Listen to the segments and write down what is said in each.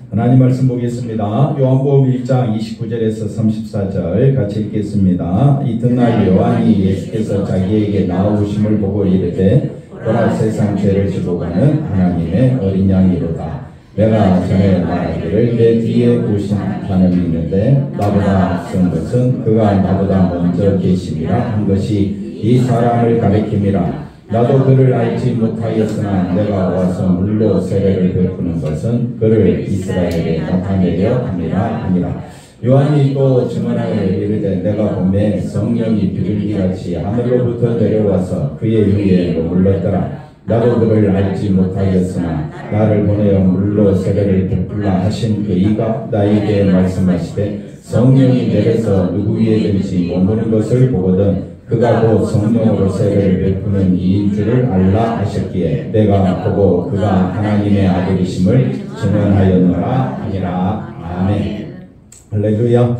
하나님 말씀 보겠습니다. 요한복음 1장 29절에서 34절 같이 읽겠습니다. 이튿날 요한이 예수께서 자기에게 나오심을 보고 이르되 보라 세상 죄를 지고 가는 하나님의 어린 양이로다. 내가 전에 말하기를 내 뒤에 오신 자는 있는데 나보다 앞선 것은 그가 나보다 먼저 계심이라 한 것이 이 사람을 가리킴이라. 나도 그를 알지 못하였으나 내가 와서 물로 세례를 베푸는 것은 그를 이스라엘에 나타내려 함이라 하니라. 요한이 또 증언하여 이르되 내가 보매 성령이 비둘기같이 하늘로부터 내려와서 그의 위에 머물렀더라. 나도 그를 알지 못하였으나 나를 보내어 물로 세례를 베풀라 하신 그 이가 나에게 말씀하시되 성령이 내려서 누구 위에든지 머무는 것을 보거든 그가 곧 성령으로 세례를 베푸는 이인 줄을 알라 하셨기에 내가 보고 그가 하나님의 아들이심을 증언하였노라 하니라. 아멘. 할렐루야.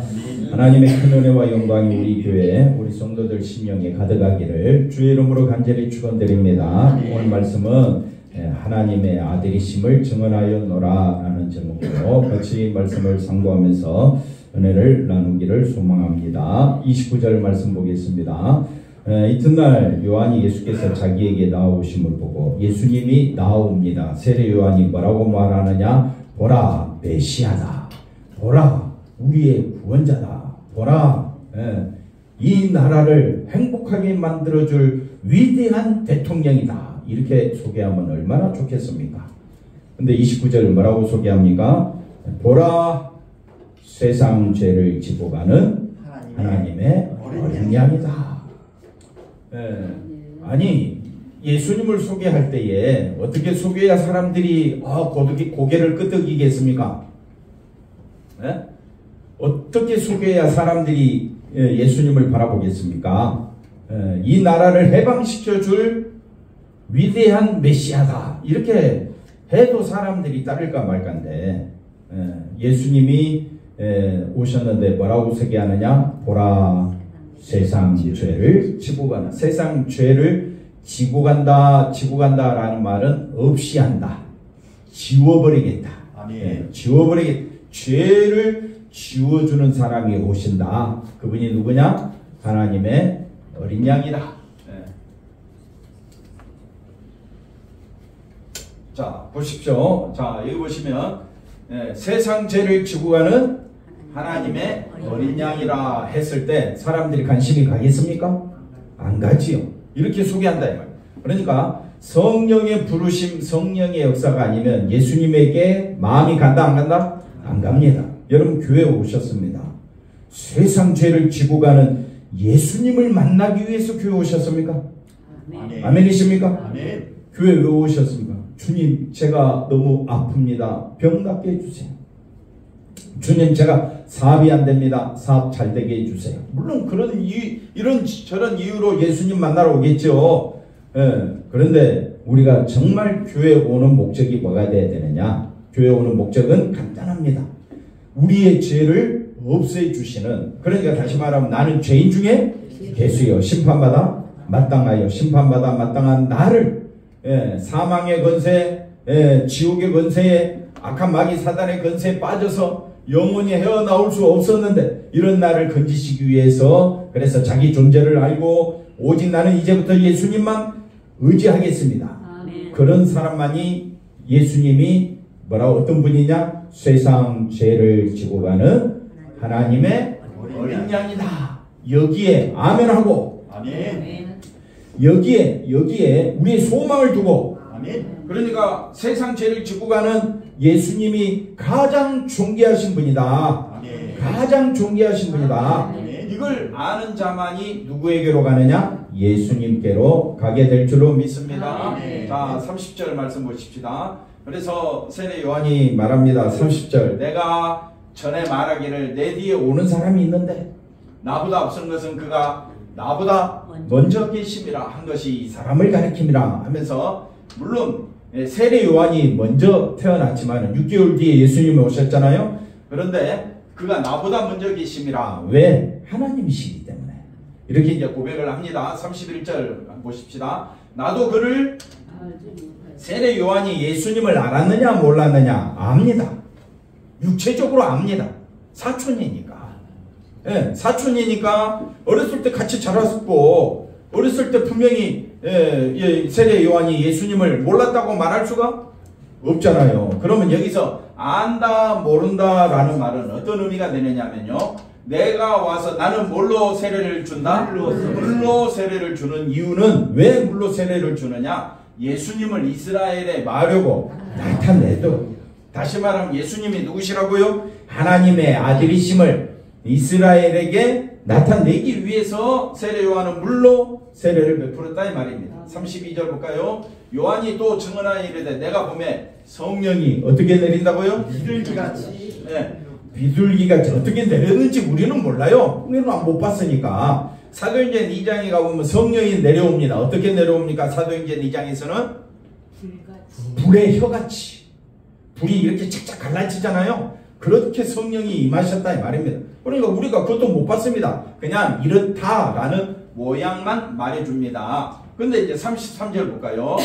하나님의 큰 은혜와 영광이 우리 교회 우리 성도들 심령에 가득하기를 주의 이름으로 간절히 축원드립니다. 오늘 말씀은 하나님의 아들이심을 증언하였노라 라는 제목으로 같이 말씀을 상고하면서 은혜를 나누기를 소망합니다. 29절 말씀 보겠습니다. 이튿날 요한이 예수께서 자기에게 나오심을 보고 예수님이 나옵니다. 세례 요한이 뭐라고 말하느냐? 보라 메시아다. 보라 우리의 구원자다. 보라 이 나라를 행복하게 만들어줄 위대한 대통령이다. 이렇게 소개하면 얼마나 좋겠습니까? 근데 29절을 뭐라고 소개합니까? 보라 세상 죄를 지고 가는 하나님의 어린 양이다. 아니 예수님을 소개할 때에 어떻게 소개해야 사람들이 고개를 끄덕이겠습니까? 어떻게 소개해야 사람들이 예수님을 바라보겠습니까? 이 나라를 해방시켜 줄 위대한 메시아다. 이렇게 해도 사람들이 따를까 말까인데 예수님이 오셨는데 뭐라고 소개하느냐? 보라 세상 죄를 지고 가는. 세상 죄를 지고 간다. 지고 간다라는 말은 없이 한다. 지워버리겠다. 지워버리겠다. 죄를 지워주는 사람이 오신다. 그분이 누구냐? 하나님의 어린 양이다. 자 보십시오. 자 여기 보시면 세상 죄를 지고 가는 하나님의 어린 양이라 했을 때 사람들이 관심이 가겠습니까? 안 가지요. 이렇게 소개한다 이 말이에요. 그러니까 성령의 부르심, 성령의 역사가 아니면 예수님에게 마음이 간다 안 간다? 안 갑니다. 여러분 교회에 오셨습니다. 세상 죄를 지고 가는 예수님을 만나기 위해서 교회 오셨습니까? 아멘이십니까? 아멘. 교회 왜 오셨습니까? 주님 제가 너무 아픕니다. 병 낫게 해주세요. 주님 제가 사업이 안 됩니다. 사업 잘 되게 해주세요. 물론 이런 저런 이유로 예수님 만나러 오겠죠. 그런데 우리가 정말 교회 오는 목적이 뭐가 돼야 되느냐? 교회 오는 목적은 간단합니다. 우리의 죄를 없애주시는, 그러니까 다시 말하면 나는 죄인 중에 괴수여 심판받아 마땅하여 심판받아 마땅한 나를 사망의 건세, 지옥의 건세에 악한 마귀 사단의 건세에 빠져서 영원히 헤어나올 수 없었는데 이런 나를 건지시기 위해서 그래서 자기 존재를 알고 오직 나는 이제부터 예수님만 의지하겠습니다. 아멘. 그런 사람만이 예수님이 뭐라고 어떤 분이냐? 세상 죄를 지고 가는 하나님의 어린 양이다. 여기에 아멘하고 아멘. 여기에 우리의 소망을 두고 아멘. 그러니까 세상 죄를 지고 가는 예수님이 가장 존귀하신 분이다. 아멘. 가장 존귀하신 분이다. 아멘. 이걸 아는 자만이 누구에게로 가느냐? 예수님께로 가게 될 줄로 믿습니다. 아멘. 자 30절 말씀 보십시다. 그래서 세례 요한이 말합니다. 30절 내가 전에 말하기를 내 뒤에 오는 사람이 있는데 나보다 앞선 것은 그가 나보다 먼저 계심이라 한 것이 이 사람을 가리킴이라 하면서, 물론 세례 요한이 먼저 태어났지만 6개월 뒤에 예수님이 오셨잖아요. 그런데 그가 나보다 먼저 계심이라. 왜? 하나님이시기 때문에. 이렇게 이제 고백을 합니다. 31절 보십시다. 나도 그를 세례 요한이 예수님을 알았느냐 몰랐느냐 압니다. 육체적으로 압니다. 사촌이니까. 예, 사촌이니까 어렸을 때 같이 자랐고 어렸을 때 분명히 세례 요한이 예수님을 몰랐다고 말할 수가 없잖아요. 그러면 여기서 안다 모른다 라는 말은 어떤 의미가 되느냐면요, 내가 와서 나는 뭘로 세례를 준다? 물로 세례를 주는 이유는 왜 물로 세례를 주느냐? 예수님을 이스라엘에 마려고 나타내도록. 다시 말하면 예수님이 누구시라고요? 하나님의 아들이심을 이스라엘에게 나타내기 위해서 세례 요한은 물로 세례를 베풀었다 이 말입니다. 32절 볼까요? 요한이 또 증언하여 이르되 내가 보매 성령이 어떻게 내린다고요? 비둘기같이. 네, 비둘기같이. 어떻게 내렸는지 우리는 몰라요. 우리는 못 봤으니까. 사도행전 2장에 가보면 성령이 내려옵니다. 어떻게 내려옵니까? 사도행전 2장에서는 불의 혀같이. 불이 이렇게 착착 갈라지잖아요. 그렇게 성령이 임하셨다 이 말입니다. 그러니까 우리가 그것도 못 봤습니다. 그냥 이렇다라는 모양만 말해줍니다. 근데 이제 33절 볼까요?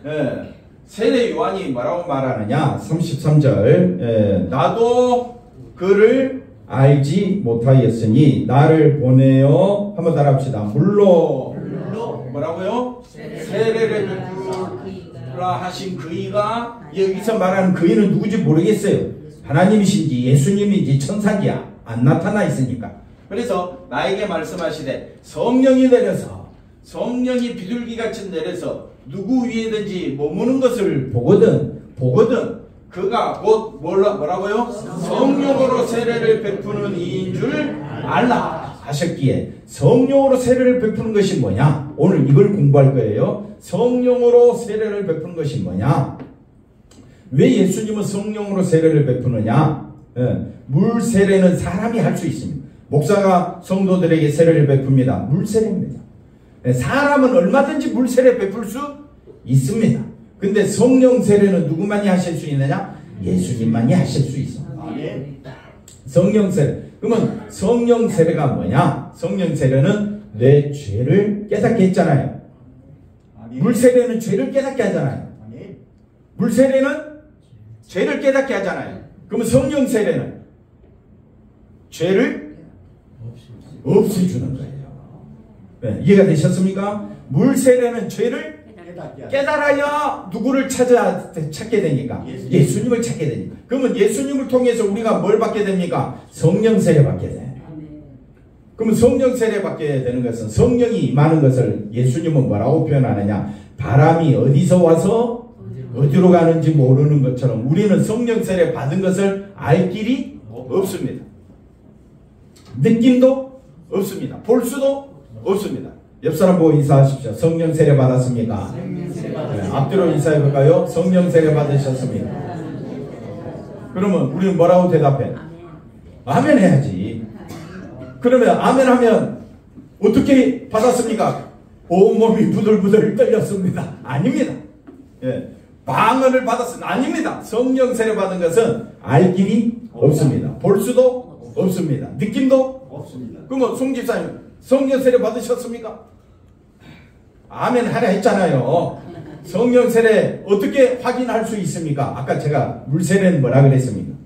예, 세례 요한이 뭐라고 말하느냐? 33절. 예, 나도 그를 알지 못하였으니 나를 보내어, 한번 따라합시다. 물로 뭐라고요? 세례를 베푸라 하신 그이가, 여기서 말하는 그이는 누구지 모르겠어요. 하나님이신지 예수님인지 천사인지 안 나타나 있으니까. 그래서 나에게 말씀하시되 성령이 내려서, 성령이 비둘기같이 내려서 누구 위에든지 머무는 것을 보거든 그가 곧 뭐라고요? 성령으로 세례를 베푸는 이인 줄 알라 하셨기에, 성령으로 세례를 베푸는 것이 뭐냐? 오늘 이걸 공부할 거예요. 성령으로 세례를 베푸는 것이 뭐냐? 왜 예수님은 성령으로 세례를 베푸느냐? 물 세례는 사람이 할 수 있습니다. 목사가 성도들에게 세례를 베풉니다. 물 세례입니다. 사람은 얼마든지 물 세례 베풀 수 있습니다. 근데 성령 세례는 누구만이 하실 수 있느냐? 예수님만이 하실 수 있습니다. 성령 세례. 그러면 성령 세례가 뭐냐? 성령 세례는 내 죄를 깨닫게 했잖아요. 물 세례는 죄를 깨닫게 하잖아요. 물 세례는 죄를 깨닫게 하잖아요. 그러면 성령 세례는 죄를 없애주는 거예요. 네, 이해가 되셨습니까? 물 세례는 죄를 깨달아야 누구를 찾게 되니까? 예수님을 찾게 되니까. 그러면 예수님을 통해서 우리가 뭘 받게 됩니까? 성령 세례 받게 돼요. 그러면 성령 세례 받게 되는 것은, 성령이 임하는 것을 예수님은 뭐라고 표현하느냐? 바람이 어디서 와서 어디로 가는지 모르는 것처럼 우리는 성령 세례 받은 것을 알 길이 없습니다. 느낌도 없습니다. 볼 수도 없습니다. 옆사람 보고 인사하십시오. 성령 세례 받았습니까? 네, 앞뒤로 인사해 볼까요? 성령 세례 받으셨습니까? 그러면 우리는 뭐라고 대답해? 아멘 해야지. 그러면 아멘 하면 어떻게 받았습니까? 온몸이 부들부들 떨렸습니다. 아닙니다. 예, 방언을 받았습니다. 아닙니다. 성령 세례 받은 것은 알 길이 없습니다. 볼 수도 없습니다. 느낌도 없습니다. 그러면 송 집사님 성령 세례 받으셨습니까? 아멘 하라 했잖아요. 성령 세례 어떻게 확인할 수 있습니까? 아까 제가 물 세례는 뭐라 그랬습니까?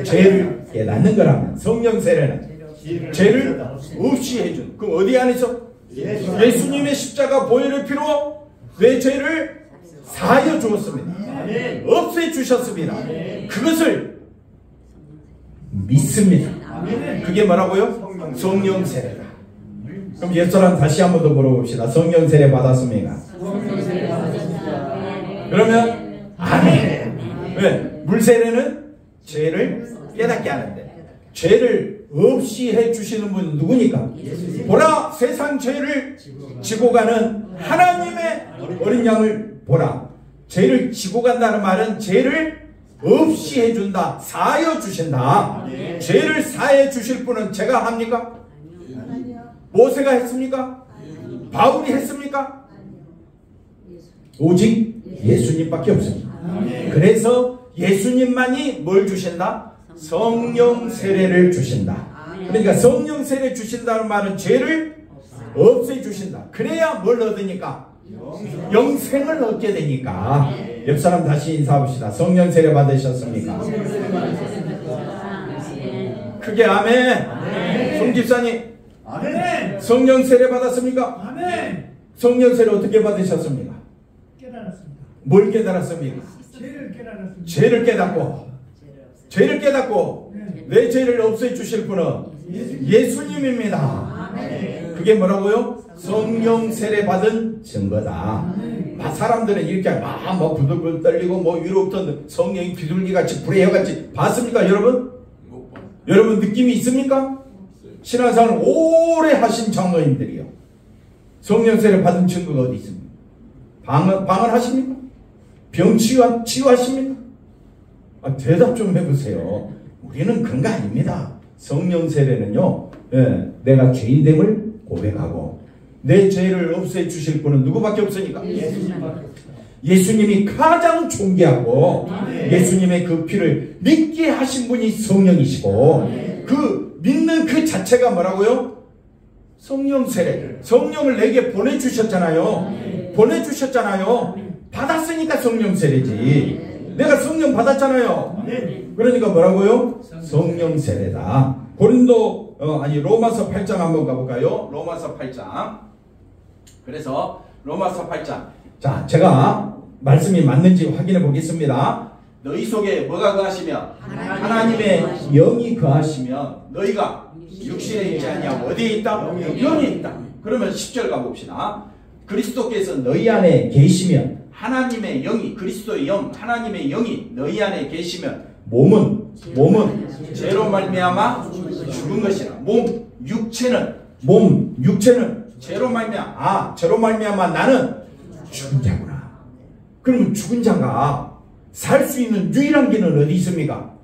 죄를 깨닫는 거라면, 성령 세례는 죄를 없이 해준. 그럼 어디 안에서? 예수님의 십자가 보혈의 피로 내 죄를 사하여 주었습니다. 없애 주셨습니다. 그것을 믿습니다. 그게 뭐라고요? 성령 세례다. 그럼 옛사람 다시 한 번 더 물어봅시다. 성령 세례 받았습니까? 그러면 아멘. 왜? 물 세례는 죄를 깨닫게 하는데, 죄를 없이 해주시는 분은 누구니까? 보라, 세상 죄를 지고 가는 하나님의 어린 양을 보라. 죄를 지고 간다는 말은 죄를 없이 해준다, 사하여 주신다. 죄를 사해 주실 분은 제가 합니까? 모세가 했습니까? 바울이 했습니까? 오직 예수님밖에 없습니다. 그래서 예수님만이 뭘 주신다? 성령 세례를 주신다. 그러니까 성령 세례 주신다는 말은 죄를 없애 주신다. 그래야 뭘 얻으니까? 영생을 얻게 되니까. 옆사람 다시 인사합시다. 성령 세례 받으셨습니까? 크게 아멘. 아멘. 송집사님 아멘. 성령 세례 받았습니까? 아멘. 성령 세례 어떻게 받으셨습니까? 깨달았습니다. 뭘 깨달았습니까? 죄를 깨달았습니다. 죄를 깨닫고 죄를 깨닫고 내 죄를 없애 주실 분은 예수님입니다. 그게 뭐라고요? 성령 세례 받은 증거다. 사람들은 이렇게 막 부들부들 떨리고 위로부터 성령이 비둘기같이 불의해같이 봤습니까 여러분? 여러분 느낌이 있습니까? 신앙생활을 오래 하신 장로님들이요. 성령 세례 받은 증거가 어디 있습니까? 방언하십니까? 병 치유하십니까? 대답 좀 해보세요. 우리는 그런 거 아닙니다. 성령 세례는요, 내가 죄인됨을 고백하고 내 죄를 없애 주실 분은 누구밖에 없으니까? 예수님이 가장 존귀하고 예수님의 그 피를 믿게 하신 분이 성령이시고 그 믿는 그 자체가 뭐라고요? 성령 세례. 성령을 내게 보내주셨잖아요. 받았으니까 성령 세례지. 내가 성령 받았잖아요. 그러니까 뭐라고요? 성령 세례다. 로마서 8장 한번 가볼까요? 로마서 8장. 그래서 로마서 8장. 자, 제가 말씀이 맞는지 확인해 보겠습니다. 너희 속에 뭐가 거하시면 하나님의 영이 거하시면 너희가 육신에 있지 않냐고 어디에 있다? 영에 있다. 그러면 10절 가봅시다. 그리스도께서 너희 안에 계시면 하나님의 영이 그리스도의 영 하나님의 영이 너희 안에 계시면 몸은 죄로 말미암아 죽은 것이라. 육체는 죄로 말미암아 나는 죽은 자구나. 그러면 죽은 자가 살 수 있는 유일한 길은 어디 있습니까?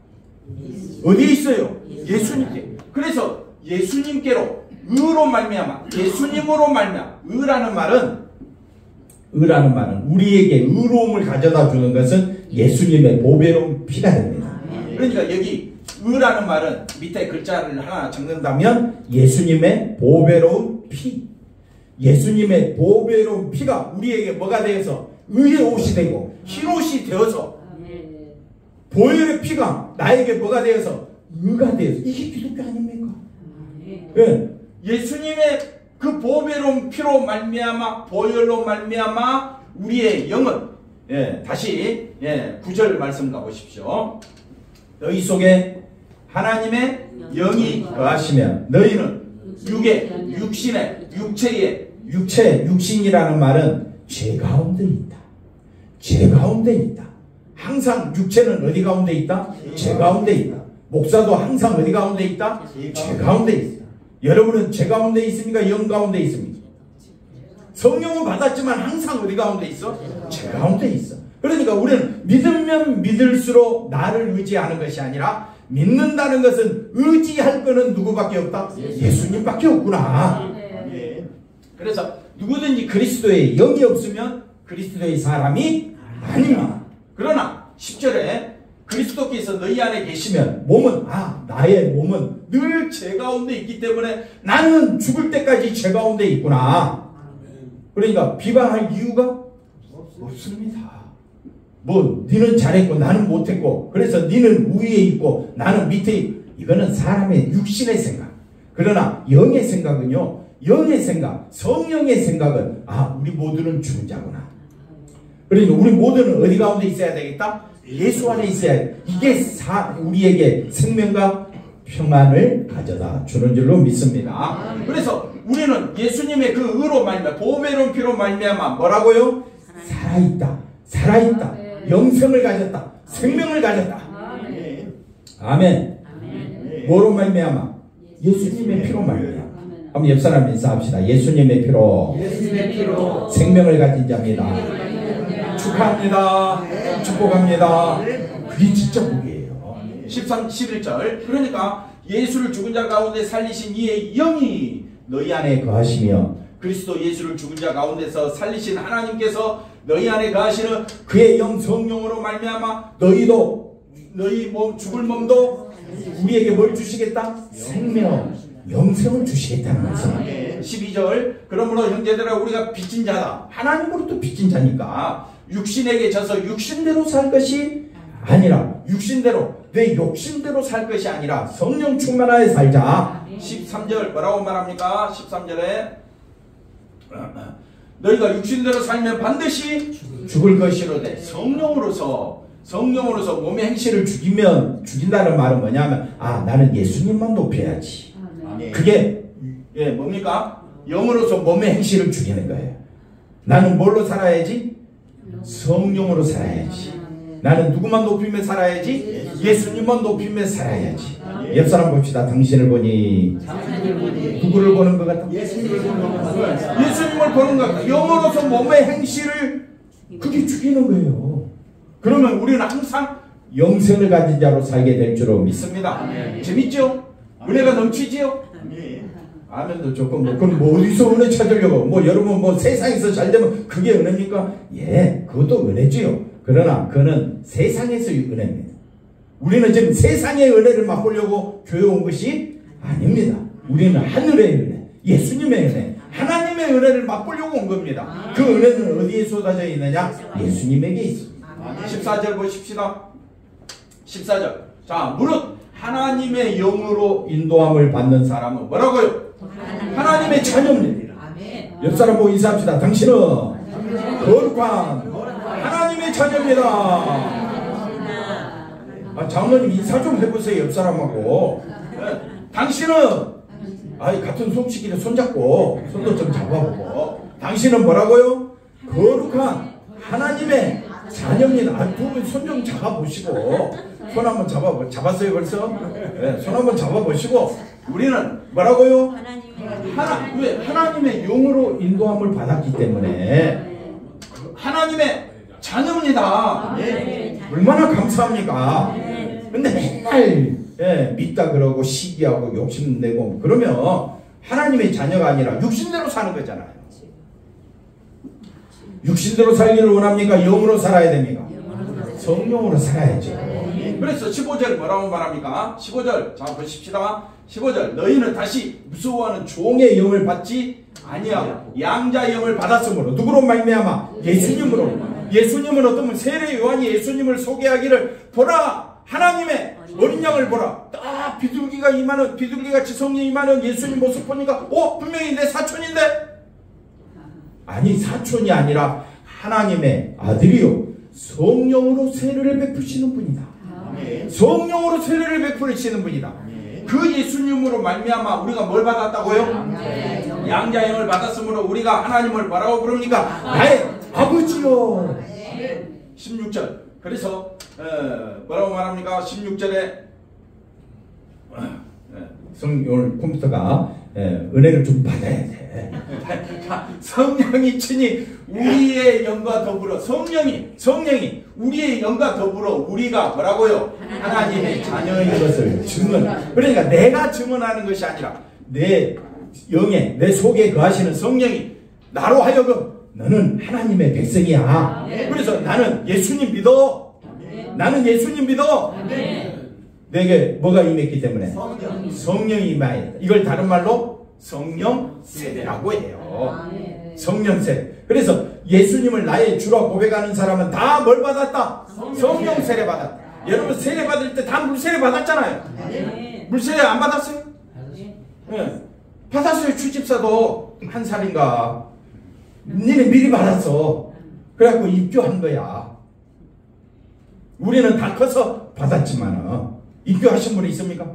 어디에 있어요? 예수님께. 그래서 예수님께로 의로 말미암아 예수님으로 말미암아 의라는 말은 우리에게 의로움을 가져다 주는 것은 예수님의 보배로운 피가 됩니다. 그러니까 여기 의라는 말은 밑에 글자를 하나 적는다면 예수님의 보배로운 피. 예수님의 보배로운 피가 우리에게 뭐가 되어서 의의 옷이 되고 흰 옷이 되어서 보혈의 피가 나에게 뭐가 되어서 의가 되어서 이게 기독교 아닙니까? 예수님의 그 보배로운 피로 말미암아 보혈로 말미암아 우리의 영은 다시 9절 말씀 가보십시오. 너희 속에 하나님의 영이 거하시면 너희는 육신이라는 말은 죄 가운데 있다. 항상 육체는 어디 가운데 있다? 죄 가운데 있다. 목사도 항상 어디 가운데 있다? 죄 가운데 있다. 여러분은 죄 가운데 있습니까? 영 가운데 있습니까? 성령은 받았지만 항상 어디 가운데 있어? 죄 가운데 있어. 그러니까 우리는 믿으면 믿을수록 나를 의지하는 것이 아니라 믿는다는 것은 의지할 거는 누구밖에 없다? 예수님밖에 없구나. 그래서 누구든지 그리스도의 영이 없으면 그리스도의 사람이 아닙니다. 그러나 10절에 그리스도께서 너희 안에 계시면 나의 몸은 늘 죄 가운데 있기 때문에 나는 죽을 때까지 죄 가운데 있구나. 그러니까 비방할 이유가 없습니다. 니는 잘했고 나는 못했고 그래서 니는 위에 있고 나는 밑에 있고 이거는 사람의 육신의 생각. 그러나 영의 생각은요, 성령의 생각은 우리 모두는 죽은 자구나. 그러니까 우리 모두는 어디 가운데 있어야 되겠다? 예수 안에 있어야 돼. 이게 우리에게 생명과 평안을 가져다 주는 줄로 믿습니다. 그래서 우리는 예수님의 그 의로 말미암아 보배로운 피로 말미암아 뭐라고요? 살아있다. 영생을 가졌다. 생명을 가졌다. 아멘. 뭐로 말미암아? 예수님의 피로 말미암아. 한번 옆 사람 인사합시다. 예수님의 피로 생명을 가진 자입니다. 축하합니다. 축복합니다. 그게 진짜 복이에요. 13, 11절. 그러니까 예수를 죽은 자 가운데 살리신 이의 영이 너희 안에 거하시며 그리스도 예수를 죽은 자 가운데서 살리신 하나님께서 너희 안에 거하시는 그의 영 성령으로 말미암아 너희 죽을 몸도 우리에게 뭘 주시겠다? 생명, 영생을 주시겠다는 말씀. 12절. 그러므로 형제들아 우리가 빚진 자다. 하나님으로부터 빚진 자니까 육신에게 져서 육신대로 살 것이 아니라 육신대로 내 욕심대로 살 것이 아니라 성령 충만하여 살자. 13절 뭐라고 말합니까? 13절에 너희가 육신대로 살면 반드시 죽을 것이로되 성령으로서 몸의 행실을 죽인다는 말은 뭐냐면 나는 예수님만 높여야지. 그게 뭡니까? 영으로서 몸의 행실을 죽이는 거예요. 나는 뭘로 살아야지? 성령으로 살아야지. 나는 누구만 높이며 살아야지? 예수님만 높이며 살아야지. 옆 사람 봅시다. 당신을 보니 누구를 보는 것 같다? 예수님을 보는 것 같다. 영으로서 몸의 행실을 그게 죽이는 거예요. 그러면 우리는 항상 영생을 가진 자로 살게 될 줄로 믿습니다. 재밌죠? 은혜가 넘치지요? 아멘도 조금 그럼 어디서 은혜 찾으려고? 여러분 세상에서 잘 되면 그게 은혜입니까? 그것도 은혜지요. 그러나 그는 세상에서의 은혜입니다. 우리는 지금 세상의 은혜를 맛보려고 교회 온 것이 아닙니다. 우리는 하늘의 은혜, 예수님의 은혜, 하나님의 은혜를 맛보려고 온 겁니다. 그 은혜는 어디에 쏟아져 있느냐? 예수님에게 있습니다. 14절 보십시다. 14절. 자, 무릇 하나님의 영으로 인도함을 받는 사람은 뭐라고요? 하나님의 자녀입니다. 옆 사람 보고 인사합시다. 당신은 거룩한 하나님의 자녀입니다. 장로님 인사 좀 해보세요. 옆 사람하고. 당신은 같은 속시기를 손잡고 손도 좀 잡아보고. 당신은 뭐라고요? 거룩한 하나님의 자녀입니다. 두 분 손 좀 잡아보시고. 손 한번 잡았어요 벌써? 손 한번 잡아보시고. 우리는 뭐라고요? 하나님의 영으로 인도함을 받았기 때문에 하나님의 자녀입니다. 얼마나 감사합니까? 근데 맨날 믿다 그러고 시기하고 욕심내고 그러면 하나님의 자녀가 아니라 육신대로 사는 거잖아요. 육신대로 살기를 원합니까? 영으로 살아야 됩니까? 성령으로 살아야죠. 그래서 15절 뭐라고 말합니까? 15절 자 보십시다. 15절 너희는 다시 무서워하는 종의 영을 받지 아니하고 양자의 영을 받았으므로 누구로 말미암아? 예수님으로. 예수님은 어떤 분 세례 요한이 예수님을 소개하기를 보라 하나님의 어린 양을 보라. 딱 비둘기같이 성령이 임하는 예수님 모습 보니까 분명히 내 사촌인데? 아니 사촌이 아니라 하나님의 아들이요 성령으로 세례를 베푸시는 분이다. 성령으로 세례를 베푸시는 분이다. 그 예수님으로 말미암아 우리가 뭘 받았다고요? 양자의 영을 받았으므로 우리가 하나님을 뭐라고 부릅니까? 나의 아버지요. 16절 그래서 뭐라고 말합니까? 16절에 오늘 컴퓨터가 은혜를 좀 받아야 돼. 성령이 친히 우리의 영과 더불어 성령이 우리의 영과 더불어 우리가 뭐라고요? 하나님의 자녀인 것을 증언. 그러니까 내가 증언하는 것이 아니라 내 영에 내 속에 거하시는 성령이 나로 하여금 너는 하나님의 백성이야. 그래서 나는 예수님 믿어. 나는 예수님 믿어. 내게 뭐가 임했기 때문에? 성령이 임하였다. 이걸 다른 말로 성령 세례라고 해요. 성령 세례. 그래서 예수님을 나의 주로 고백하는 사람은 다 뭘 받았다? 성령 세례 받았다. 여러분 세례 받을 때 다 물세례 받았잖아요. 물세례 안 받았어요? 받았어요. 주집사도 한 살인가 니네 미리 받았어. 그래갖고 입교한 거야. 우리는 다 커서 받았지만 입교하신 분이 있습니까?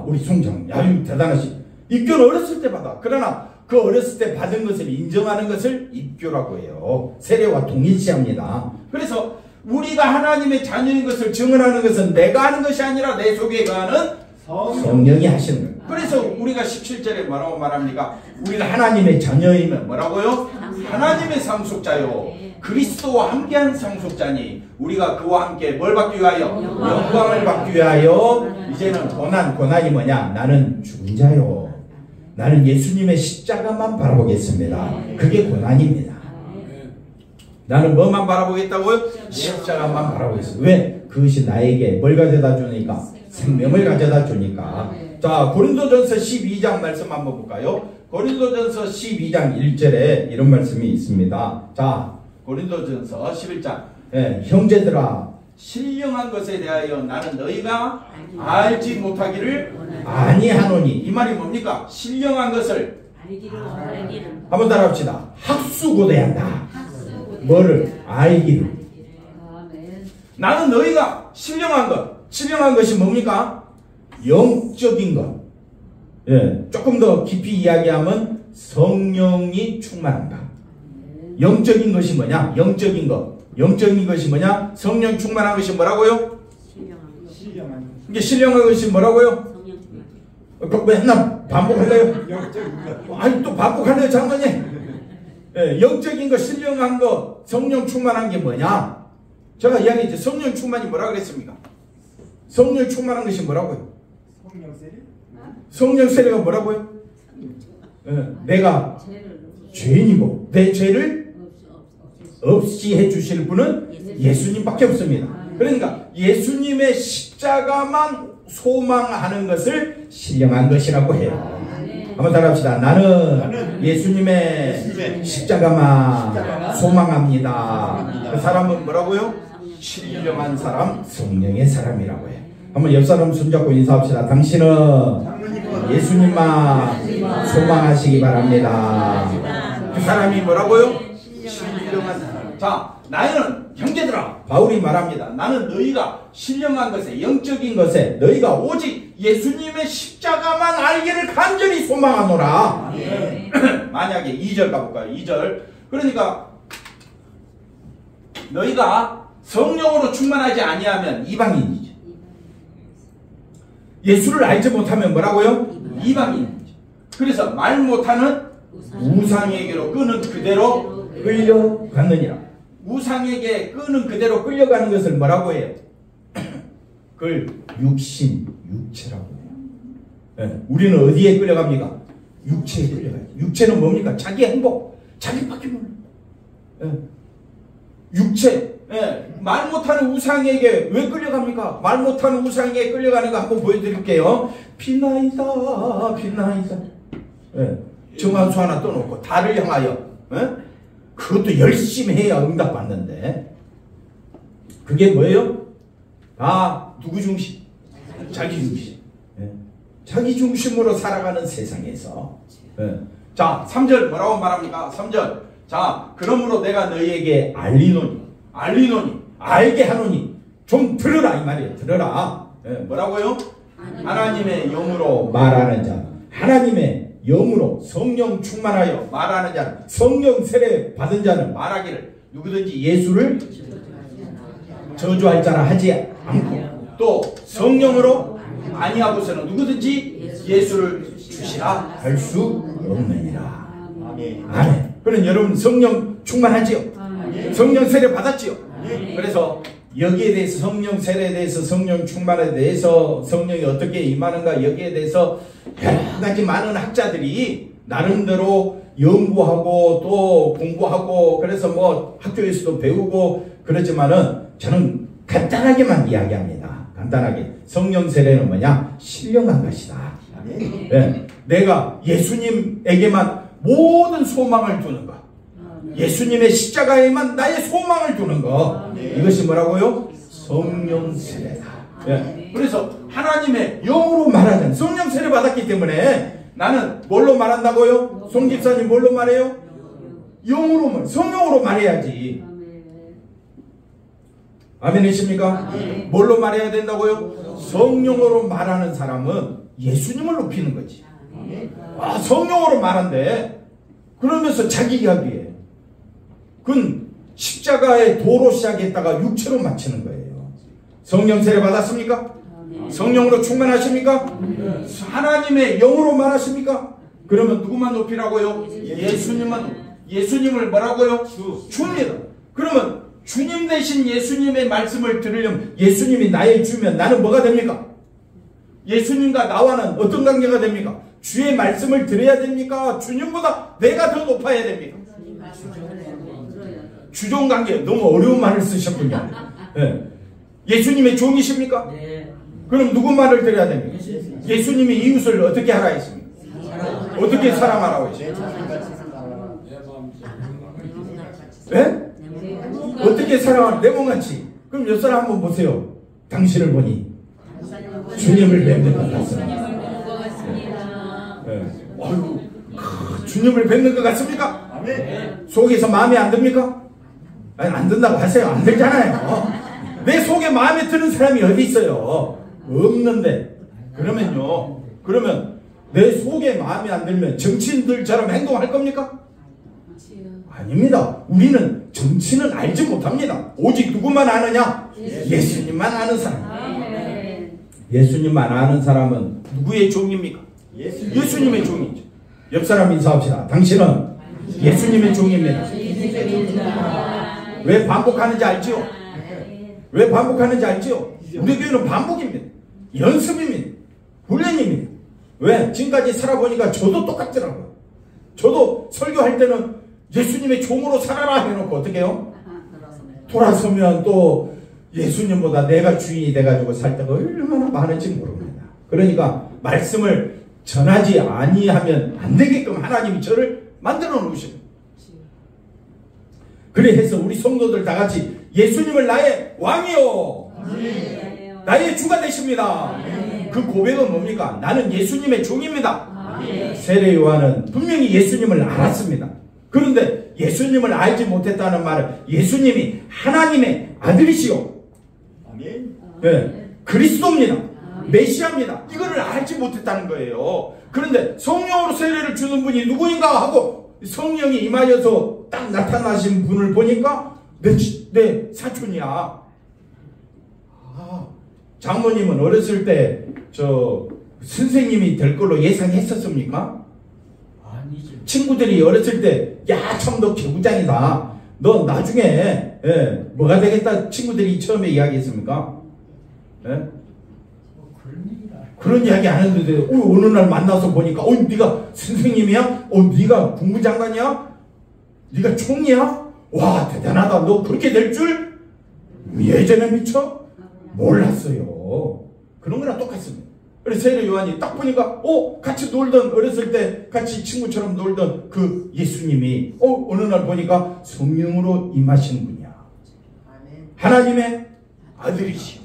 우리 송장 야유 대단하시. 입교는 어렸을 때 받아. 그러나 그 어렸을 때 받은 것을 인정하는 것을 입교라고 해요. 세례와 동일시합니다. 그래서 우리가 하나님의 자녀인 것을 증언하는 것은 내가 하는 것이 아니라 내 속에 거하는 성령이 하시는 거예요. 그래서 우리가 17절에 뭐라고 말합니까? 우리가 하나님의 자녀이면 뭐라고요? 하나님의 상속자요. 그리스도와 함께한 상속자니 우리가 그와 함께 뭘 받기 위하여? 영광을 받기 위하여. 이제는 고난이 뭐냐? 나는 죽은 자요. 나는 예수님의 십자가만 바라보겠습니다. 그게 고난입니다. 나는 뭐만 바라보겠다고요? 십자가만 바라보겠습니다. 왜? 그것이 나에게 뭘 가져다 주니까? 생명을 가져다 주니까. 자, 고린도전서 12장 말씀 한번 볼까요? 고린도전서 12장 1절에 이런 말씀이 있습니다. 자, 고린도전서 11장 형제들아 신령한 것에 대하여 나는 너희가 알지 못하기를 아니하노니. 이 말이 뭡니까? 신령한 것을 한번 따라합시다. 학수고대한다. 뭐를? 알기를. 나는 너희가 신령한 것이 뭡니까? 영적인 것. 조금 더 깊이 이야기하면 성령이 충만한다. 영적인 것이 뭐냐? 영적인 것이 뭐냐? 성령 충만한 것이 뭐라고요? 이게 신령한 것이 뭐라고요? 맨날 반복할래요? 아니 또 반복할래요 장로님? 영적인 것, 신령한 것, 성령 충만한 게 뭐냐? 제가 이야기했죠. 성령 충만이 뭐라 그랬습니까? 성령 충만한 것이 뭐라고요? 성령 세례가 뭐라고요? 내가 죄인이고 내 죄를 없이 해주실 분은 예수님밖에 없습니다. 그러니까 예수님의 십자가만 소망하는 것을 신령한 것이라고 해요. 한번 따라합시다. 나는 예수님의 십자가만 소망합니다. 그 사람은 뭐라고요? 신령한 사람, 성령의 사람이라고 해요. 한번 옆 사람 손잡고 인사합시다. 당신은 예수님만 소망하시기 바랍니다. 그 사람이 뭐라고요? 신령한 사람. 자, 나는 형제들아, 바울이 말합니다. 나는 너희가 신령한 것에, 영적인 것에 너희가 오직 예수님의 십자가만 알기를 간절히 소망하노라. 만약에 2절 가볼까요? 2절. 그러니까 너희가 성령으로 충만하지 아니하면 이방인이죠. 예수를 알지 못하면 뭐라고요? 이방인이죠. 그래서 말 못하는 우상에게로 끄는 그대로 끌려갔느니라. 우상에게 끄는 그대로 끌려가는 것을 뭐라고 해요? 그걸 육체라고 해요. 우리는 어디에 끌려갑니까? 육체에 끌려가요. 육체는 뭡니까? 자기 행복, 자기밖에 몰라요. 육체. 말 못하는 우상에게 왜 끌려갑니까? 말 못하는 우상에게 끌려가는 거 한번 보여드릴게요. 비나이다. 정한수 하나 떠놓고 달을 향하여. 그것도 열심히 해야 응답받는데. 그게 뭐예요? 다 누구 중심? 자기 중심. 자기 중심으로 살아가는 세상에서. 자, 3절 뭐라고 말합니까? 3절. 자, 그러므로 내가 너희에게 알게 하노니 좀 들으라 이 말이에요. 들으라. 뭐라고요? 하나님의 영으로 말하는 자, 하나님의 영으로 성령 충만하여 말하는 자, 성령 세례 받은 자는 말하기를 누구든지 예수를 저주할 자라 하지 않고 또 성령으로 아니하고서는 누구든지 예수를 주시라 할 수 없느니라. 아멘. 그럼 여러분 성령 충만하지요? 성령 세례 받았지요? 그래서 여기에 대해서 성령 세례에 대해서 성령 충만에 대해서 성령이 어떻게 임하는가 여기에 대해서 여러 가지 많은 학자들이 나름대로 연구하고 또 공부하고 그래서 뭐 학교에서도 배우고 그러지만은 저는 간단하게만 이야기합니다. 간단하게 성령 세례는 뭐냐? 신령한 것이다. 내가 예수님에게만 모든 소망을 두는 것, 예수님의 십자가에만 나의 소망을 두는 것, 이것이 뭐라고요? 성령 세례다. 그래서 하나님의 영으로 말하는 성령 세례 받았기 때문에 나는 뭘로 말한다고요? 송 집사님 뭘로 말해요? 영으로 성령으로 말해야지. 아멘이십니까? 뭘로 말해야 된다고요? 성령으로 말하는 사람은 예수님을 높이는 거지. 성령으로 말한대. 그러면서 자기 이야기해. 그건 십자가의 도로 시작했다가 육체로 마치는 거예요. 성령 세례 받았습니까? 성령으로 충만하십니까? 하나님의 영으로 말하십니까? 그러면 누구만 높이라고요? 예수님을 뭐라고요? 주입니다. 그러면 주님 대신 예수님의 말씀을 들으려면 예수님이 나의 주면 나는 뭐가 됩니까? 예수님과 나와는 어떤 관계가 됩니까? 주의 말씀을 들어야 됩니까? 주님보다 내가 더 높아야 됩니까? 주종관계 너무 어려운 말을 쓰셨군요. 예수님의 종이십니까? 그럼 누구 말을 들어야 됩니까? 예수님이 이웃을 어떻게 하라 했습니까? 어떻게 사랑하라고 했습니까? 어떻게 살아가는 내 몸같이. 그럼 옆 사람 한번 보세요. 당신을 보니 주님을 뵙는 것 같습니다. 네. 아이고, 주님을 뵙는 것 같습니까? 아멘. 속에서 마음에 안 듭니까? 아니, 안 든다고 하세요. 안 들잖아요. 내 속에 마음에 드는 사람이 어디 있어요? 없는데. 그러면 내 속에 마음에 안 들면 정치인들처럼 행동할 겁니까? 아닙니다. 우리는 정치는 알지 못합니다. 오직 누구만 아느냐? 예수님만 아는 사람. 예수님만 아는 사람은 누구의 종입니까? 예수님의 종이죠. 옆 사람 인사합시다. 당신은 예수님의 종입니다. 왜 반복하는지 알지요? 왜 반복하는지 알지요? 우리 교회는 반복입니다. 연습입니다. 훈련입니다. 왜? 지금까지 살아보니까 저도 똑같더라고요. 저도 설교할 때는 예수님의 종으로 살아라 해놓고 어떻게 해요? 돌아서면 또 예수님보다 내가 주인이 돼가지고 살 때가 얼마나 많은지 모릅니다. 그러니까 말씀을 전하지 아니하면 안 되게끔 하나님이 저를 만들어 놓으십니다. 그래 해서 우리 성도들 다 같이 예수님을 나의 왕이요, 나의 주가 되십니다. 그 고백은 뭡니까? 나는 예수님의 종입니다. 세례 요한은 분명히 예수님을 알았습니다. 그런데 예수님을 알지 못했다는 말은 예수님이 하나님의 아들이시오, 네, 그리스도입니다, 메시아입니다, 이거를 알지 못했다는 거예요. 그런데 성령으로 세례를 주는 분이 누구인가 하고 성령이 임하여서 딱 나타나신 분을 보니까 내 사촌이야. 장모님은 어렸을 때 선생님이 될 걸로 예상했었습니까? 아니죠. 친구들이 어렸을 때 야, 참 너 개구장이다, 너 나중에 뭐가 되겠다 친구들이 처음에 이야기했습니까? 그런 이야기 안 했는데 어느 날 만나서 보니까 네가 선생님이야? 네가 국무장관이야? 네가 총리야? 와, 대단하다. 너 그렇게 될 줄 예전에 미처 몰랐어요. 그런 거랑 똑같습니다. 그래서 세례 요한이 딱 보니까 같이 놀던, 어렸을 때 같이 친구처럼 놀던 그 예수님이 어느 날 보니까 성령으로 임하신 분이야. 하나님의 아들이시오.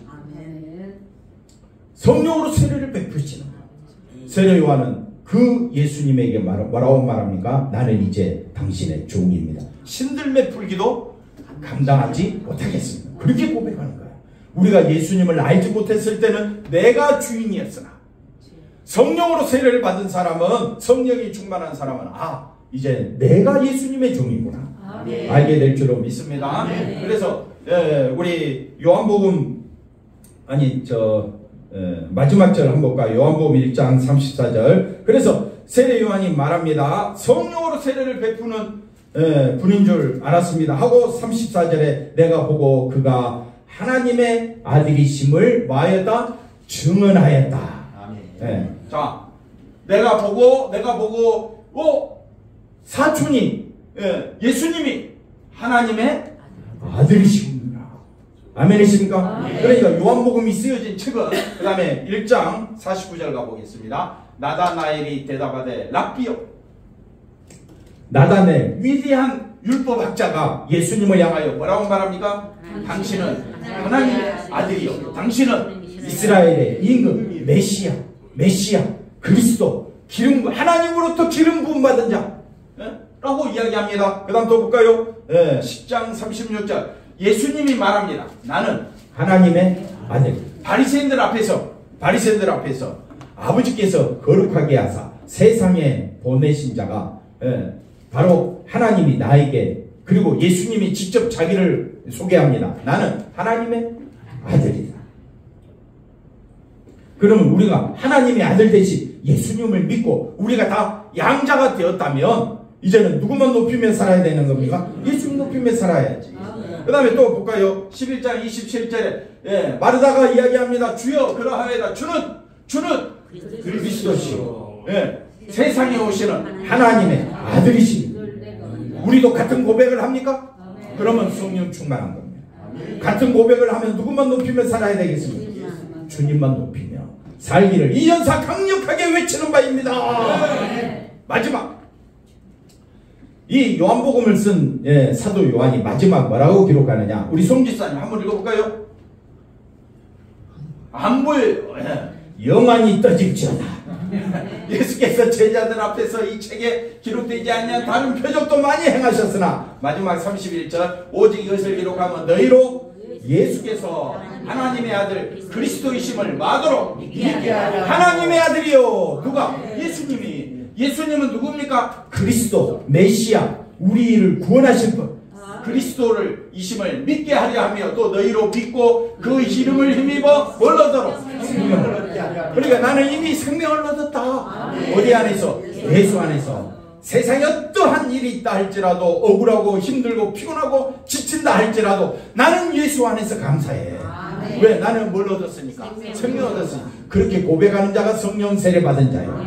성령으로 세례를 베푸시는 거예요. 세례 요한은 그 예수님에게 뭐라고 말합니까? 나는 이제 당신의 종입니다. 신들매 풀기도 감당하지 못하겠습니다. 그렇게 고백하는 거예요. 우리가 예수님을 알지 못했을 때는 내가 주인이었으나 성령으로 세례를 받은 사람은, 성령이 충만한 사람은 이제 내가 예수님의 종이구나 알게 될 줄로 믿습니다. 그래서 우리 요한복음 마지막 절 한번 볼까요? 요한복음 1장 34절. 그래서 세례 요한이 말합니다. 성령으로 세례를 베푸는 분인 줄 알았습니다 하고 34절에 내가 보고 그가 하나님의 아들이심을 뭐하였다? 증언하였다. 자, 내가 보고 사촌이 예수님이 하나님의 아들이시구나. 아멘이십니까? 그러니까 요한복음이 쓰여진 책은 그 다음에 1장 49절 가보겠습니다. 나다나엘이 대답하되 랍비요. 나다나엘 위대한 율법학자가 예수님을 향하여 뭐라고 말합니까? 당신은 하나님의 아들이요, 당신은 이스라엘의 임금, 메시아, 그리스도, 하나님으로부터 기름 부음 받은 자 라고 이야기합니다. 그 다음 또 볼까요? 10장 36절 예수님이 말합니다. 나는 하나님의 아들. 바리새인들 앞에서 아버지께서 거룩하게 하사 세상에 보내신 자가 바로 하나님이 나에게, 그리고 예수님이 직접 자기를 소개합니다. 나는 하나님의 아들이다. 그러면 우리가 하나님의 아들 대신 예수님을 믿고 우리가 다 양자가 되었다면 이제는 누구만 높이며 살아야 되는 겁니까? 예수님 높이며 살아야지. 그 다음에 또 볼까요? 11장 27절에 마르다가 이야기합니다. 주여 그러하여다. 주는 그리스도시요, 세상에 오시는 하나님의 아들이십니다. 우리도 같은 고백을 합니까? 그러면 성령 충만한 겁니다. 같은 고백을 하면 누구만 높이며 살아야 되겠습니까? 주님만 높이며 살기를 이 연사 강력하게 외치는 바입니다. 마지막 이 요한복음을 쓴 사도 요한이 마지막 뭐라고 기록하느냐? 우리 송지사님 한번 읽어볼까요? 안 보여요. 영원히 떠질지어다. 예수께서 제자들 앞에서 이 책에 기록되지 않냐 다른 표적도 많이 행하셨으나 마지막 31절 오직 이것을 기록하면 너희로 예수께서 하나님의 아들 그리스도이심을 마도록 믿게 하라. 하나님의 아들이요. 누가? 예수님은 누굽니까? 그리스도 메시아 우리를 구원하실 분 그리스도를 이심을 믿게 하려 하며 또 너희로 믿고 그 이름을 힘입어 뭘 얻도록 생명을 얻게 하려. 그러니까 나는 이미 생명을 얻었다. 어디 안에서? 예수 안에서. 세상에 어떠한 일이 있다 할지라도 억울하고 힘들고 피곤하고 지친다 할지라도 나는 예수 안에서 감사해. 왜? 나는 뭘 얻었으니까? 성령 얻었으니까. 그렇게 고백하는 자가 성령 세례 받은 자예요.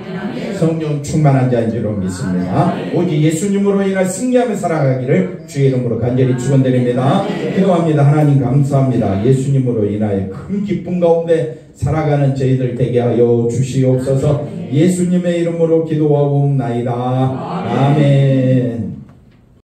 성령 충만한 자인 줄로 믿습니다. 오직 예수님으로 인해 승리하며 살아가기를 주의 이름으로 간절히 축원드립니다. 기도합니다. 하나님 감사합니다. 예수님으로 인하여 큰 기쁨 가운데 살아가는 저희들 되게 하여 주시옵소서. 예수님의 이름으로 기도하옵나이다. 아멘.